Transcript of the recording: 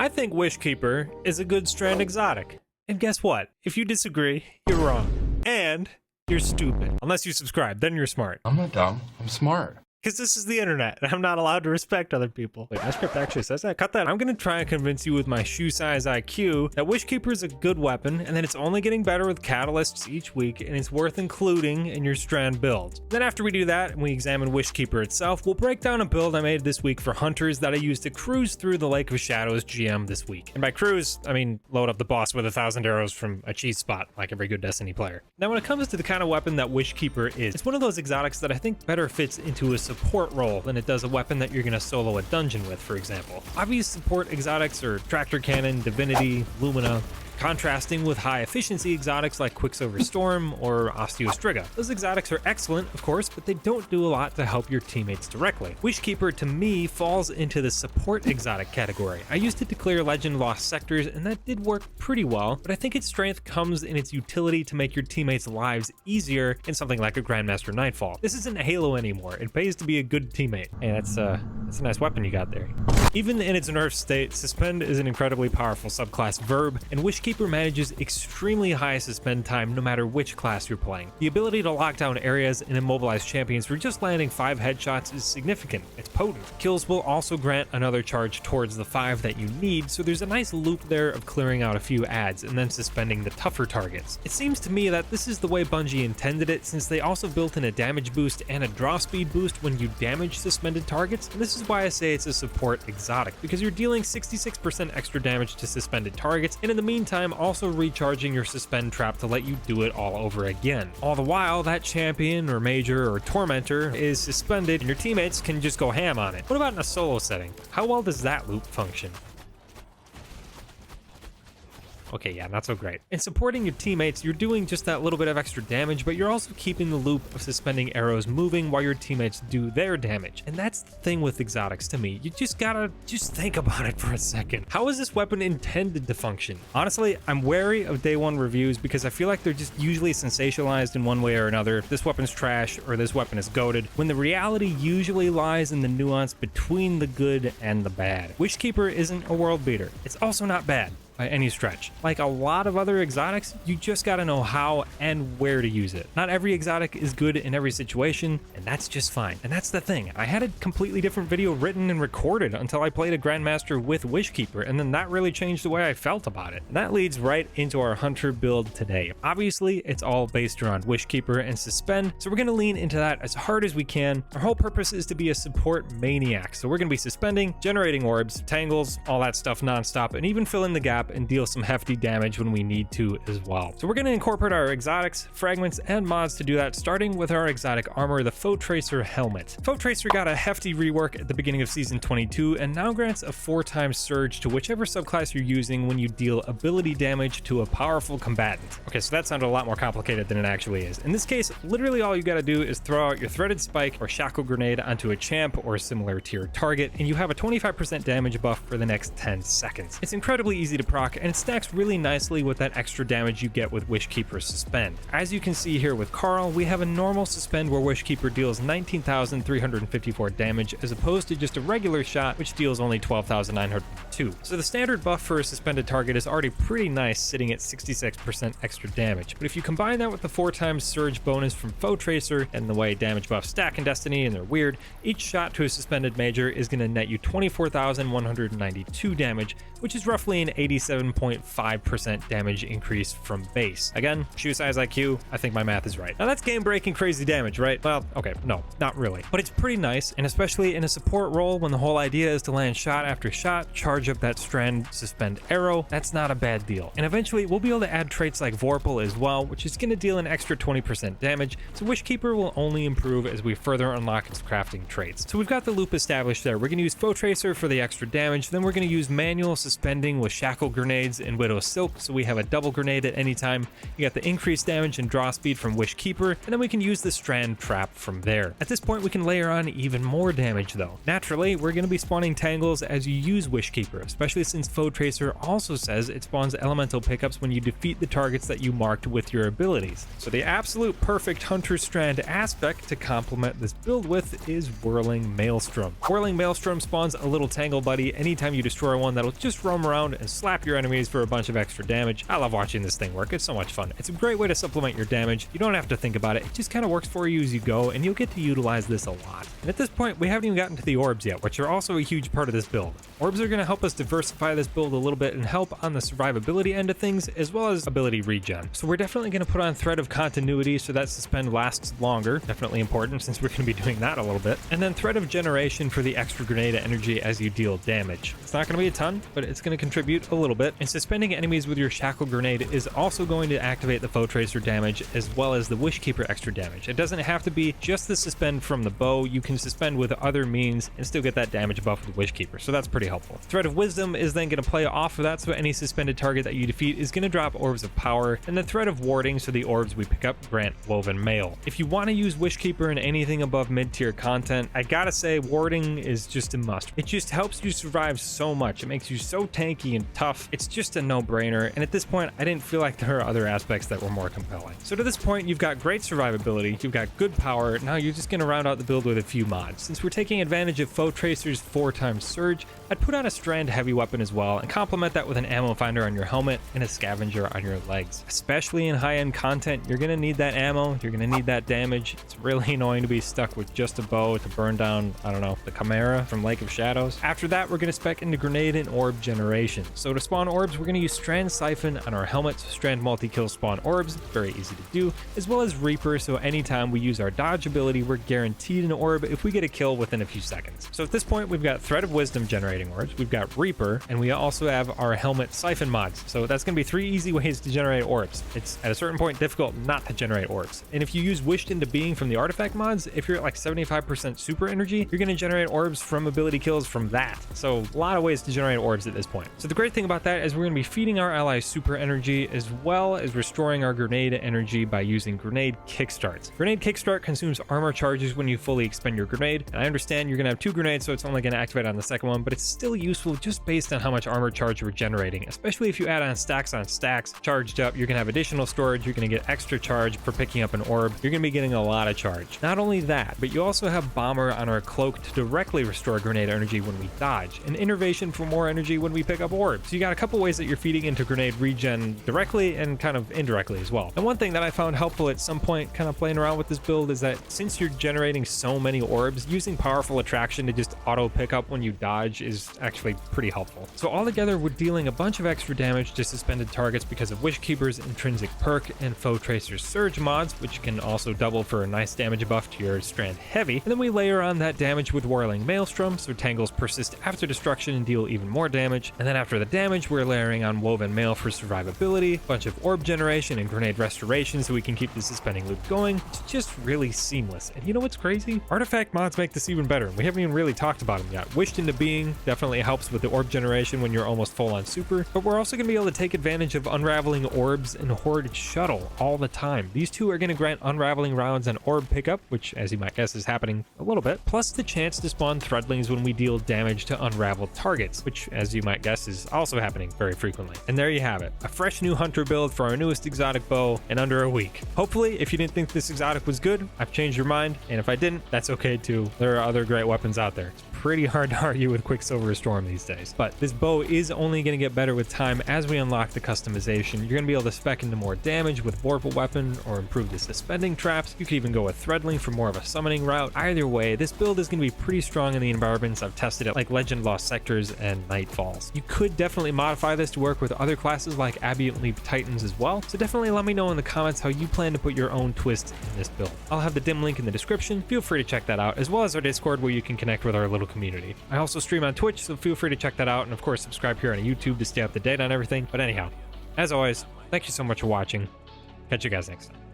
I think Wishkeeper is a good strand exotic. And guess what? If you disagree, you're wrong. And you're stupid. Unless you subscribe, then you're smart. I'm not dumb. I'm smart. Because this is the internet, and I'm not allowed to respect other people. Wait, my script actually says that? Cut that. I'm gonna try and convince you with my shoe size IQ that Wishkeeper is a good weapon, and that it's only getting better with catalysts each week, and it's worth including in your strand build. Then after we do that, and we examine Wishkeeper itself, we'll break down a build I made this week for hunters that I used to cruise through the Lake of Shadows GM this week. And by cruise, I mean load up the boss with 1,000 arrows from a cheese spot, like every good Destiny player. Now when it comes to the kind of weapon that Wishkeeper is, it's one of those exotics that I think better fits into a support role than it does a weapon that you're going to solo a dungeon with, for example. Obvious support exotics are Tractor Cannon, Divinity, Lumina, contrasting with high efficiency exotics like Quicksilver Storm or Osteostriga. Those exotics are excellent, of course, but they don't do a lot to help your teammates directly. Wishkeeper, to me, falls into the support exotic category. I used it to clear Legend Lost sectors, and that did work pretty well, but I think its strength comes in its utility to make your teammates' lives easier in something like a Grandmaster Nightfall. This isn't Halo anymore. It pays to be a good teammate. Hey, that's a nice weapon you got there. Even in its nerf state, Suspend is an incredibly powerful subclass verb, and Wishkeeper manages extremely high suspend time no matter which class you're playing. The ability to lock down areas and immobilize champions for just landing 5 headshots is significant. It's potent. Kills will also grant another charge towards the 5 that you need, so there's a nice loop there of clearing out a few adds and then suspending the tougher targets. It seems to me that this is the way Bungie intended it, since they also built in a damage boost and a draw speed boost when you damage suspended targets, and this is why I say it's a support exotic, because you're dealing 66% extra damage to suspended targets, and in the meantime also recharging your suspend trap to let you do it all over again. All the while, that champion or major or tormentor is suspended and your teammates can just go ham on it. What about in a solo setting? How well does that loop function? Okay, yeah, not so great. In supporting your teammates, you're doing just that little bit of extra damage, but you're also keeping the loop of suspending arrows moving while your teammates do their damage. And that's the thing with exotics to me. You just gotta think about it for a second. How is this weapon intended to function? Honestly, I'm wary of day one reviews because I feel like they're just usually sensationalized in one way or another. This weapon's trash or this weapon is goated, when the reality usually lies in the nuance between the good and the bad. Wishkeeper isn't a world beater. It's also not bad by any stretch. Like a lot of other exotics, you just gotta know how and where to use it. Not every exotic is good in every situation, and that's just fine. And that's the thing. I had a completely different video written and recorded until I played a Grandmaster with Wishkeeper, and then that really changed the way I felt about it. And that leads right into our hunter build today. Obviously, it's all based around Wishkeeper and Suspend, so we're gonna lean into that as hard as we can. Our whole purpose is to be a support maniac, so we're gonna be suspending, generating orbs, tangles, all that stuff nonstop, and even fill in the gap and deal some hefty damage when we need to as well. So we're going to incorporate our exotics, fragments, and mods to do that, starting with our exotic armor, the Foe Tracer helmet. Foe Tracer got a hefty rework at the beginning of Season 22 and now grants a 4x surge to whichever subclass you're using when you deal ability damage to a powerful combatant. Okay, so that sounded a lot more complicated than it actually is. In this case, literally all you got to do is throw out your Threaded Spike or Shackle Grenade onto a champ or similar tier target, and you have a 25% damage buff for the next 10 seconds. It's incredibly easy to proc, and it stacks really nicely with that extra damage you get with Wishkeeper Suspend. As you can see here with Carl, we have a normal suspend where Wishkeeper deals 19,354 damage as opposed to just a regular shot which deals only 12,902. So the standard buff for a suspended target is already pretty nice, sitting at 66% extra damage. But if you combine that with the 4x surge bonus from Foe Tracer and the way damage buffs stack in Destiny and they're weird, each shot to a suspended major is going to net you 24,192 damage, which is roughly an 87.5% damage increase from base. Again, shoe size IQ, I think my math is right. Now that's game-breaking crazy damage, right? Well, okay, no, not really. But it's pretty nice, and especially in a support role when the whole idea is to land shot after shot, charge up that strand, suspend arrow, that's not a bad deal. And eventually we'll be able to add traits like Vorpal as well, which is going to deal an extra 20% damage, so Wishkeeper will only improve as we further unlock its crafting traits. So we've got the loop established there. We're going to use Foe Tracer for the extra damage, then we're going to use manual suspending with Shackle grenades in Widow's Silk, so we have a double grenade at any time. You got the increased damage and draw speed from Wish Keeper, and then we can use the Strand Trap from there. At this point, we can layer on even more damage though. Naturally, we're going to be spawning tangles as you use Wish Keeper, especially since Foe Tracer also says it spawns elemental pickups when you defeat the targets that you marked with your abilities. So the absolute perfect Hunter Strand aspect to complement this build with is Whirling Maelstrom. Whirling Maelstrom spawns a little tangle buddy anytime you destroy one that'll just roam around and slap your enemies for a bunch of extra damage. I love watching this thing work. It's so much fun. It's a great way to supplement your damage. You don't have to think about it. It just kind of works for you as you go, and you'll get to utilize this a lot. And at this point, we haven't even gotten to the orbs yet, which are also a huge part of this build. Orbs are going to help us diversify this build a little bit and help on the survivability end of things, as well as ability regen. So we're definitely going to put on Thread of Continuity so that suspend lasts longer. Definitely important since we're going to be doing that a little bit. And then Thread of Generation for the extra grenade energy as you deal damage. It's not going to be a ton, but it's going to contribute a little bit. And suspending enemies with your Shackle Grenade is also going to activate the Foe Tracer damage as well as the Wish Keeper extra damage. It doesn't have to be just the suspend from the bow. You can suspend with other means and still get that damage buff with Wish Keeper, so that's pretty helpful. Thread of Wisdom is then going to play off of that, so any suspended target that you defeat is going to drop Orbs of Power, and then Thread of Warding, so the orbs we pick up grant Woven Mail. If you want to use Wish Keeper in anything above mid-tier content, I gotta say Warding is just a must. It just helps you survive so much. It makes you so tanky and tough. It's just a no-brainer, and at this point I didn't feel like there are other aspects that were more compelling. So to this point, you've got great survivability, you've got good power. Now you're just going to round out the build with a few mods. Since we're taking advantage of Foe Tracer's 4x Surge, I'd put on a Strand heavy weapon as well and complement that with an ammo finder on your helmet and a scavenger on your legs. Especially in high-end content, you're going to need that ammo, you're going to need that damage. It's really annoying to be stuck with just a bow to burn down, I don't know, the Chimera from Lake of Shadows. After that, we're going to spec into Grenade and Orb Generation. So to spawn orbs, we're going to use Strand Siphon on our helmets, Strand Multi-Kill spawn orbs, very easy to do, as well as Reaper, so anytime we use our dodge ability, we're guaranteed an orb if we get a kill within a few seconds. So at this point, we've got Thread of Wisdom generating orbs, we've got Reaper, and we also have our helmet Siphon mods. So that's going to be 3 easy ways to generate orbs. It's at a certain point difficult not to generate orbs. And if you use Wished into Being from the artifact mods, if you're at like 75% super energy, you're going to generate orbs from ability kills from that. So a lot of ways to generate orbs at this point. So the great thing about that is we're going to be feeding our allies super energy as well as restoring our grenade energy by using Grenade Kickstarts. Grenade Kickstart consumes armor charges when you fully expend your grenade, and I understand you're going to have 2 grenades, so it's only going to activate on the second one, but it's still useful just based on how much armor charge you're generating, especially if you add on stacks charged up. You're going to have additional storage, you're going to get extra charge for picking up an orb, you're going to be getting a lot of charge. Not only that, but you also have Bomber on our cloak to directly restore grenade energy when we dodge, and Innervation for more energy when we pick up orbs. So you got a couple ways that you're feeding into grenade regen directly and kind of indirectly as well. And one thing that I found helpful at some point kind of playing around with this build is that since you're generating so many orbs, using Powerful Attraction to just auto pick up when you dodge is actually pretty helpful. So altogether, we're dealing a bunch of extra damage to suspended targets because of Wish Keeper's intrinsic perk and Foe Tracer's Surge mods, which can also double for a nice damage buff to your Strand Heavy. And then we layer on that damage with Whirling Maelstrom, so tangles persist after destruction and deal even more damage. And then after the damage, we're layering on Woven Mail for survivability, a bunch of orb generation and grenade restoration so we can keep the suspending loop going. It's just really seamless. And you know what's crazy? Artifact mods make this even better. We haven't even really talked about them yet. Wished into Being definitely helps with the orb generation when you're almost full on super, but we're also going to be able to take advantage of Unraveling Orbs and Horde Shuttle all the time. These two are going to grant unraveling rounds on orb pickup, which as you might guess is happening a little bit, plus the chance to spawn Threadlings when we deal damage to unraveled targets, which as you might guess is also happening very frequently. And there you have it, a fresh new hunter build for our newest exotic bow in under a week. Hopefully, if you didn't think this exotic was good, I've changed your mind, and if I didn't, that's okay too. There are other great weapons out there. It's pretty hard to argue with Quicksilver Storm these days, but this bow is only going to get better with time as we unlock the customization. You're going to be able to spec into more damage with Vorpal Weapon or improve the suspending traps. You could even go with Threadling for more of a summoning route. Either way, this build is going to be pretty strong in the environments I've tested it, like Legend Lost Sectors and Nightfalls. You could definitely modify this to work with other classes like Ambient Leap Titans as well, so definitely let me know in the comments how you plan to put your own twist in this build. I'll have the dim link in the description. Feel free to check that out, as well as our Discord where you can connect with our little community. I also stream on Twitch, so feel free to check that out, and of course subscribe here on YouTube to stay up to date on everything. But anyhow, as always, thank you so much for watching. Catch you guys next time.